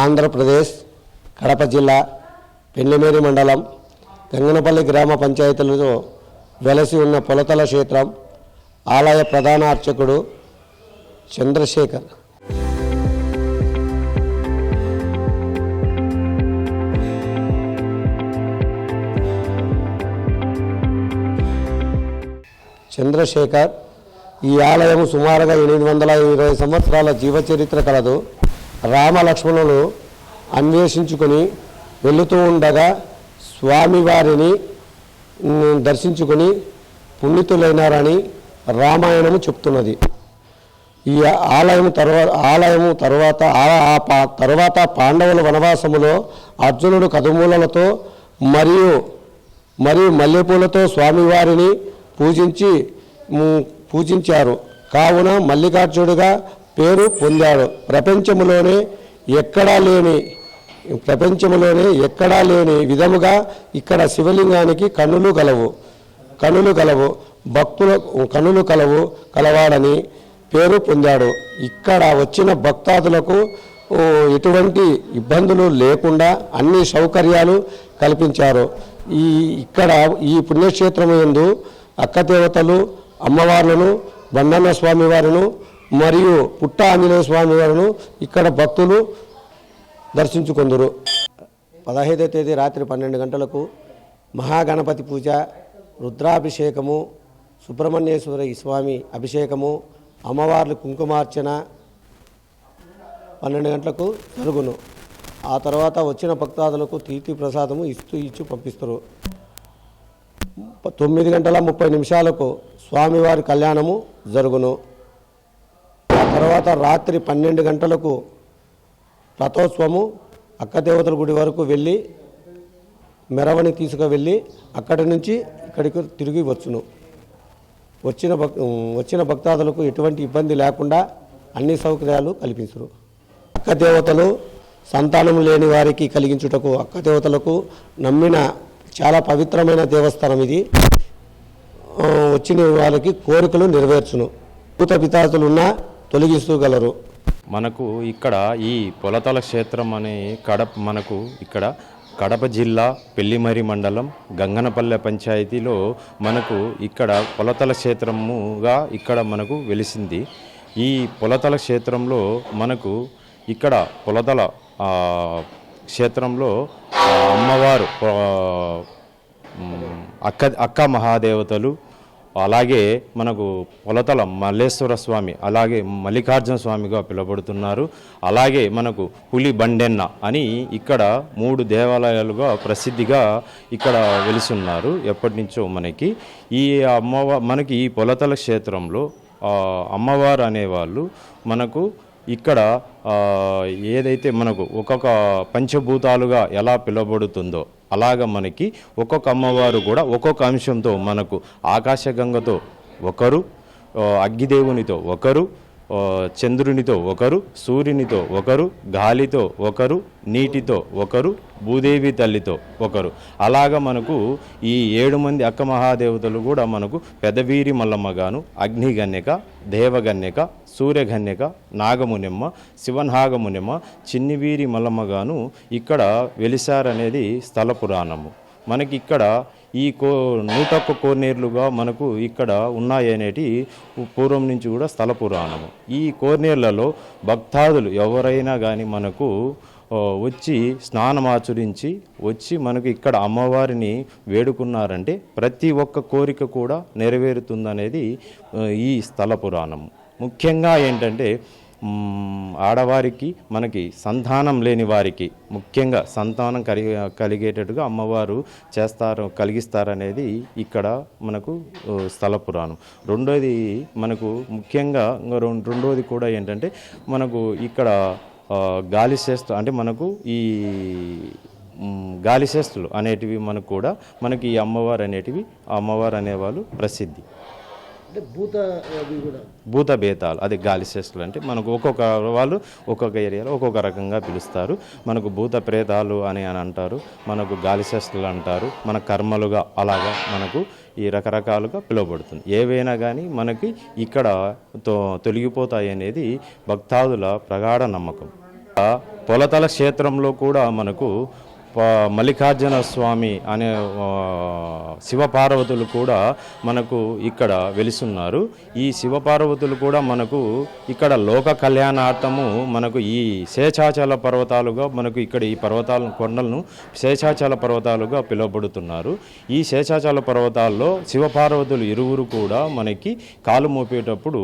ఆంధ్రప్రదేశ్ కడప జిల్లా పెళ్లిమేరి మండలం గంగనపల్లి గ్రామ పంచాయతీలో వెలసి ఉన్న పొలతల క్షేత్రం ఆలయ ప్రధాన అర్చకుడు చంద్రశేఖర్. చంద్రశేఖర్ ఈ ఆలయం సుమారుగా 820 సంవత్సరాల జీవచరిత్ర కలదు. రామలక్ష్మణులు అన్వేషించుకొని వెళుతూ ఉండగా స్వామివారిని దర్శించుకొని పుణ్యతులైనారని రామాయణము చెప్తున్నది. ఈ ఆలయము తర్వాత పాండవుల వనవాసములో అర్జునుడు కదుమూలలతో మరియు మల్లెపూలతో స్వామివారిని పూజించారు. కావున మల్లికార్జునుడిగా పేరు పొందాడు. ప్రపంచంలోనే ఎక్కడా లేని విధముగా ఇక్కడ శివలింగానికి కన్నులు కలవాడని పేరు పొందాడు. ఇక్కడ వచ్చిన భక్తాదులకు ఎటువంటి ఇబ్బందులు లేకుండా అన్ని సౌకర్యాలు కల్పించారు. ఈ పుణ్యక్షేత్రం యందు అక్కదేవతలు అమ్మవార్లను, బండన్న స్వామివారిను మరియు పుట్ట ఆంజనేయ స్వామివారిను ఇక్కడ భక్తులు దర్శించుకుందరు. 15వ తేదీ రాత్రి 12 గంటలకు మహాగణపతి పూజ, రుద్రాభిషేకము, సుబ్రహ్మణ్యేశ్వర స్వామి అభిషేకము, అమ్మవార్లు కుంకుమార్చన 12 గంటలకు జరుగును. ఆ తర్వాత వచ్చిన భక్తాదులకు తీర్థి ప్రసాదము ఇచ్చి పంపిస్తారు. 9:30 స్వామివారి కళ్యాణము జరుగును. ఆ తర్వాత రాత్రి 12 గంటలకు రథోత్సవము అక్కదేవతల గుడి వరకు వెళ్ళి మెరవని తీసుకువెళ్ళి అక్కడి నుంచి ఇక్కడికి తిరిగి వచ్చును. వచ్చిన భక్తాదులకు ఎటువంటి ఇబ్బంది లేకుండా అన్ని సౌకర్యాలు కల్పించరు. అక్కదేవతలు సంతానం లేని వారికి కలిగించుటకు అక్కదేవతలకు నమ్మిన చాలా పవిత్రమైన దేవస్థానం ఇది. వచ్చిన వారికి కోరికలు నెరవేర్చును. భూత పితాతులున్నా తొలగిస్తూగలరు. మనకు ఇక్కడ ఈ పొలతల క్షేత్రం అనే మనకు ఇక్కడ కడప జిల్లా పెళ్లిమరి మండలం గంగనపల్లె పంచాయతీలో మనకు ఇక్కడ పొలతల క్షేత్రముగా ఇక్కడ మనకు వెలిసింది. ఈ పొలతల క్షేత్రంలో మనకు ఇక్కడ పొలతల క్షేత్రంలో అమ్మవారు అక్క మహాదేవతలు, అలాగే మనకు పొలతల మల్లేశ్వర స్వామి, అలాగే మల్లికార్జున స్వామిగా పిలువబడుతున్నారు. అలాగే మనకు పులి బండెన్న అని ఇక్కడ 3 దేవాలయాలుగా ప్రసిద్ధిగా ఇక్కడ వెలిసున్నారు ఎప్పటి నుంచో. మనకి ఈ పొలతల క్షేత్రంలో అమ్మవారు అనేవాళ్ళు మనకు ఇక్కడ ఏదైతే మనకు ఒక్కొక్క పంచభూతాలుగా ఎలా పిలువబడుతుందో అలాగ మనకి ఒక్కొక్క అమ్మవారు కూడా ఒక్కొక్క అంశంతో మనకు ఆకాశగంగతో ఒకరు, అగ్గిదేవునితో ఒకరు, చంద్రునితో ఒకరు, సూర్యునితో ఒకరు, గాలితో ఒకరు, నీటితో ఒకరు, భూదేవి తల్లితో ఒకరు, అలాగా మనకు ఈ 7 మంది అక్క మహాదేవతలు కూడా మనకు పెదవీరి మల్లమ్మగాను, అగ్నిగన్యక, దేవగన్యక, సూర్యగన్యక, నాగమునిమ్మ, శివనాగమునిమ్మ, చిన్నివీరి మల్లమ్మగాను ఇక్కడ వెలిసారనేది స్థల పురాణము. మనకి ఇక్కడ ఈ 101 కోనేర్లుగా మనకు ఇక్కడ ఉన్నాయనేటి పూర్వం నుంచి కూడా స్థల పురాణము. ఈ కోనేర్లలో భక్తాదులు ఎవరైనా కానీ మనకు వచ్చి స్నానమాచరించి వచ్చి మనకు ఇక్కడ అమ్మవారిని వేడుకున్నారంటే ప్రతి ఒక్క కోరిక కూడా నెరవేరుతుందనేది ఈ స్థల పురాణము. ముఖ్యంగా ఏంటంటే ఆడవారికి మనకి సంతానం లేని వారికి ముఖ్యంగా సంతానం కలిగేటట్టుగా అమ్మవారు కలిగిస్తారనేది ఇక్కడ మనకు స్థల పురాణం. రెండోది మనకు ముఖ్యంగా రెండోది కూడా ఏంటంటే మనకు ఇక్కడ గాలిశేస్త్ర అంటే మనకు ఈ గాలిశేస్త్రులు అనేటివి మనకు కూడా మనకి ఈ అమ్మవారు అనేవాళ్ళు ప్రసిద్ధి. భూత బేతాలు అదే గాలిశేస్త్రులు అంటే మనకు ఒక్కొక్క ఏరియాలో ఒక్కొక్క రకంగా పిలుస్తారు. మనకు భూత ప్రేతాలు అని అంటారు, మనకు గాలిశేస్త్రులు అంటారు, మన కర్మలుగా అలాగా మనకు ఈ రకరకాలుగా పిలువబడుతుంది. ఏవైనా కానీ మనకి ఇక్కడ తొలగిపోతాయి అనేది భక్తాదుల ప్రగాఢ నమ్మకం. పొలతల క్షేత్రంలో కూడా మనకు మల్లికార్జున స్వామి అనే శివపార్వతులు కూడా మనకు ఇక్కడ వెలిసున్నారు. ఈ శివపార్వతులు కూడా మనకు ఇక్కడ లోక కళ్యాణార్థము మనకు ఈ శేషాచల పర్వతాలుగా మనకు ఇక్కడ ఈ పర్వతాల కొండలను శేషాచల పర్వతాలుగా పిలువబడుతున్నారు. ఈ శేషాచల పర్వతాల్లో శివపార్వతులు ఇరువురు కూడా మనకి కాలు మోపేటప్పుడు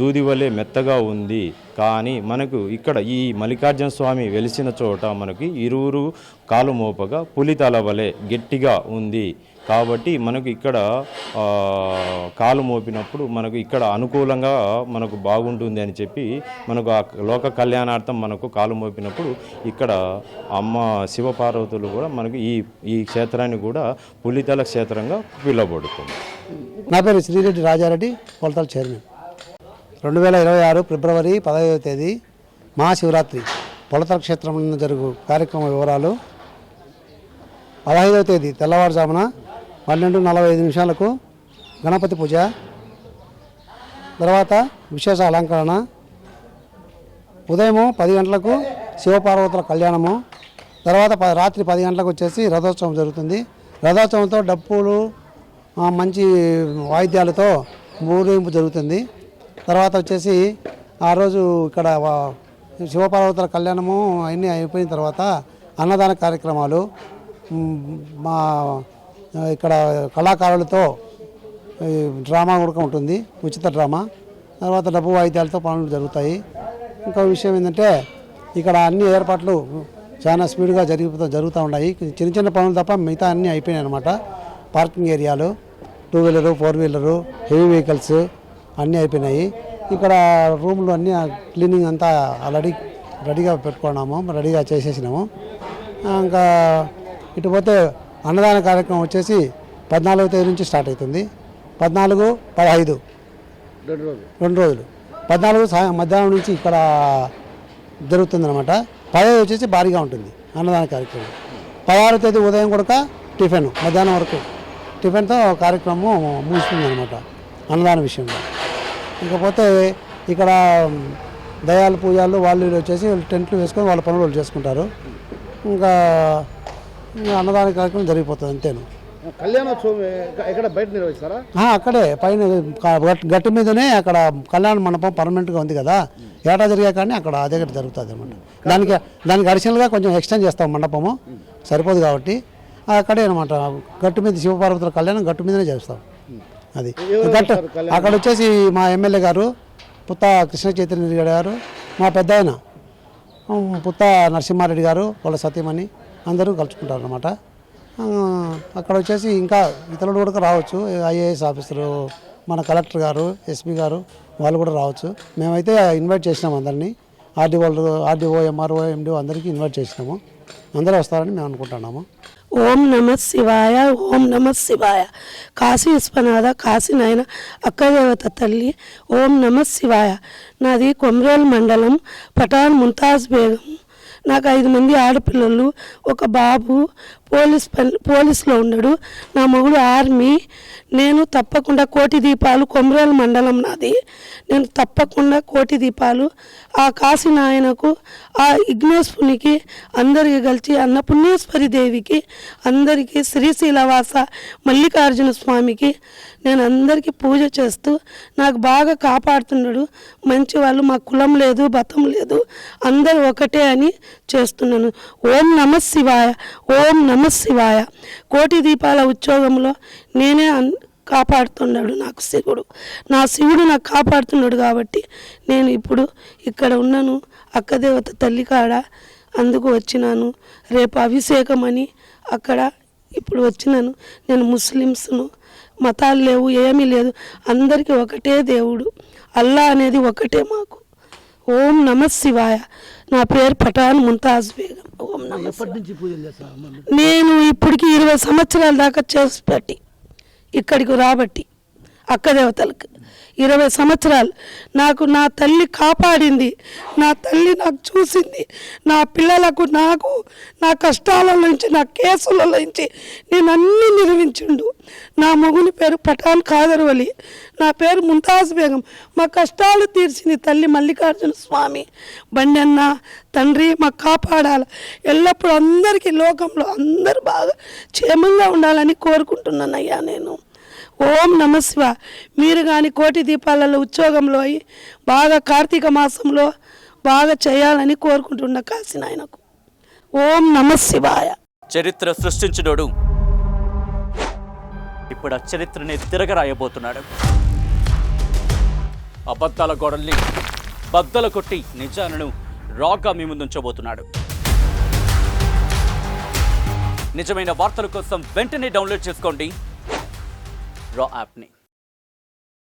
దూది వలె మెత్తగా ఉంది. కానీ మనకు ఇక్కడ ఈ మల్లికార్జున స్వామి వెలిసిన చోట మనకి ఇరువురు కాలు మోపగా పులితల వలె గట్టిగా ఉంది. కాబట్టి మనకు ఇక్కడ కాలు మోపినప్పుడు మనకు ఇక్కడ అనుకూలంగా మనకు బాగుంటుంది అని చెప్పి మనకు ఆ లోక కళ్యాణార్థం మనకు కాలు మోపినప్పుడు ఇక్కడ అమ్మ శివపార్వతులు కూడా మనకు ఈ క్షేత్రాన్ని కూడా పులితల క్షేత్రంగా పిలువబడుతుంది. నా పేరు శ్రీరెడ్డి రాజారెడ్డి, పొలతల చైర్మన్. 2026 ఫిబ్రవరి 15వ తేదీ మహాశివరాత్రి పొలతల క్షేత్రంలో జరుగు కార్యక్రమ వివరాలు. 15వ తేదీ తెల్లవారుజామున 12:45 గణపతి పూజ, తర్వాత విశేష అలంకరణ, ఉదయం 10 గంటలకు శివపార్వతుల కళ్యాణము, తర్వాత రాత్రి 10 గంటలకు వచ్చేసి రథోత్సవం జరుగుతుంది. రథోత్సవంతో డప్పులు మంచి వాయిద్యాలతో ఊరేగింపు జరుగుతుంది. తర్వాత వచ్చేసి ఆ రోజు ఇక్కడ శివపార్వతుల కళ్యాణము అన్నీ అయిపోయిన తర్వాత అన్నదాన కార్యక్రమాలు, మా ఇక్కడ కళాకారులతో డ్రామా కూడా ఉంటుంది, ఉచిత డ్రామా. తర్వాత డబ్బు వాయిద్యాలతో పనులు జరుగుతాయి. ఇంకో విషయం ఏంటంటే ఇక్కడ అన్ని ఏర్పాట్లు చాలా స్పీడ్గా జరుగుతూ ఉన్నాయి. చిన్న చిన్న పనులు తప్ప మిగతా అన్నీ అయిపోయినాయి అన్నమాట. పార్కింగ్ ఏరియాలు, 2 వీలరు 4 వీలరు హెవీ వెహికల్స్ అన్నీ అయిపోయినాయి. ఇక్కడ రూమ్లు అన్నీ క్లీనింగ్ అంతా ఆల్రెడీ రెడీగా పెట్టుకున్నాము, రెడీగా చేసేసినాము. ఇంకా ఇటు పోతే అన్నదాన కార్యక్రమం వచ్చేసి 14వ తేదీ నుంచి స్టార్ట్ అవుతుంది. 14, 15 2 రోజులు. 14 మధ్యాహ్నం నుంచి ఇక్కడ జరుగుతుంది అనమాట. 15 వచ్చేసి భారీగా ఉంటుంది అన్నదాన కార్యక్రమం. 16వ తేదీ ఉదయం కూడా టిఫిన్, మధ్యాహ్నం వరకు టిఫిన్తో కార్యక్రమం ముగుస్తుంది అనమాట అన్నదాన విషయంలో. ఇకపోతే ఇక్కడ దయాల పూజలు వాళ్ళు వచ్చేసి టెంట్లు వేసుకొని వాళ్ళ పనులు వాళ్ళు చేసుకుంటారు. ఇంకా అన్నదాన కార్యక్రమం జరిగిపోతుంది అంతేను. కళ్యాణోత్సవం ఎక్కడ బయట నిర్వహిస్తారా? అక్కడే పైన గట్టి మీదనే అక్కడ కళ్యాణ మండపం పర్మనెంట్గా ఉంది కదా, ఏటా జరిగే కానీ అక్కడ అదే జరుగుతుంది అనమాట. దానికి అడిషనల్గా కొంచెం ఎక్స్టెండ్ చేస్తాం, మండపము సరిపోదు కాబట్టి అక్కడే అనమాట. గట్టు మీద శివపార్వతుల కళ్యాణం గట్టు మీదనే చేస్తాం. అది గట్టు అక్కడ వచ్చేసి మా ఎమ్మెల్యే గారు పుత్త కృష్ణ చైతన్య రెడ్డి గారు, మా పెద్ద ఆయన పుత్త నరసింహారెడ్డి గారు, వాళ్ళ సతీమణి అందరూ కలుసుకుంటారు అనమాట. అక్కడ వచ్చేసి ఇంకా ఇతరులు కూడా రావచ్చు, ఐఏఎస్ ఆఫీసరు, మన కలెక్టర్ గారు, ఎస్పీ గారు వాళ్ళు కూడా రావచ్చు. మేమైతే ఇన్వైట్ చేసినాము అందరినీ, ఆర్డీఓ ఎంఆర్ఓ ఎండిఓ అందరికీ ఇన్వైట్ చేసినాము. అందరూ వస్తారని మేము అనుకుంటున్నాము. ఓం నమ శివాయ, ఓం నమ శివాయ. కాశీ విశ్వనాథ, కాశీ నాయన అక్కదేవత తల్లి, ఓం నమ శివాయ. నాది కొమ్రేల్ మండలం, పఠాన్ ముంతాజ్ బేగం. నాకు 5 మంది ఆడపిల్లలు, ఒక బాబు పోలీస్లో ఉన్నాడు, నా మొగుడు ఆర్మీ. నేను తప్పకుండా కోటి దీపాలు, కొమ్రేల్ మండలం నాది, నేను తప్పకుండా కోటి దీపాలు ఆ కాశీ నాయనకు, ఆ విఘ్నేశ్వరునికి అందరికీ కలిసి అన్నపుణ్యేశ్వరి దేవికి, అందరికీ శ్రీశైలవాస మల్లికార్జున స్వామికి నేను అందరికీ పూజ చేస్తూ నాకు బాగా కాపాడుతున్నాడు. మంచి వాళ్ళు, మా కులం లేదు బతం లేదు, అందరూ ఒకటే అని చేస్తున్నాను. ఓం నమ శివాయ, ఓం నమ శివాయ. కోటి దీపాల ఉద్యోగంలో నేనే కాపాడుతున్నాడు నాకు శివుడు. నా శివుడు నాకు కాపాడుతున్నాడు కాబట్టి నేను ఇప్పుడు ఇక్కడ ఉన్నాను, అక్కదేవత తల్లి కాడ. అందుకు వచ్చినాను. రేపు అభిషేకం అని అక్కడ ఇప్పుడు వచ్చినాను. నేను ముస్లిమ్స్ను, మతాలు లేవు, ఏమీ లేదు, అందరికీ ఒకటే దేవుడు, అల్లా అనేది ఒకటే మాకు. ఓం నమ శివాయ. నా పేరు పఠాన్ ముంతాజ్ బేగం. ఓం నమ. నేను ఇప్పటికి 20 సంవత్సరాల దాకా చేసి పెట్టి ఇక్కడికి రాబట్టి అక్క దేవతలకు 20 సంవత్సరాలు నాకు నా తల్లి కాపాడింది, నా తల్లి నాకు చూసింది, నా పిల్లలకు నాకు నా కష్టాల నుంచి నా కేసుల నుంచి నేను అన్నీ నిర్వహించిండు. నా మొగుని పేరు పఠాన్ ఖాదర్ వలి, నా పేరు ముంతాజ్ బేగం. మా కష్టాలు తీర్చింది తల్లి మల్లికార్జున స్వామి. బండి అన్న తండ్రి మాకు కాపాడాలి, ఎల్లప్పుడూ అందరికీ లోకంలో అందరూ బాగా క్షేమంగా ఉండాలని కోరుకుంటున్నానయ్యా నేను. ఓం నమ శివ. మీరు కానీ కోటి దీపాలలో ఉద్యోగంలో అయ్యి బాగా కార్తీక మాసంలో బాగా చేయాలని కోరుకుంటున్న కాశీనాయనకు. ఓం నమ శివాయ. చరిత్ర సృష్టించినోడు ఇప్పుడు ఆ చరిత్రని తిరగరాయబోతున్నాడు. అబద్ధాల గోడల్ని బద్దలు కొట్టి నిజాలను రాగా మీ ముందుంచబోతున్నాడు. నిజమైన వార్తల కోసం వెంటనే డౌన్లోడ్ చేసుకోండి రా యాప్ని.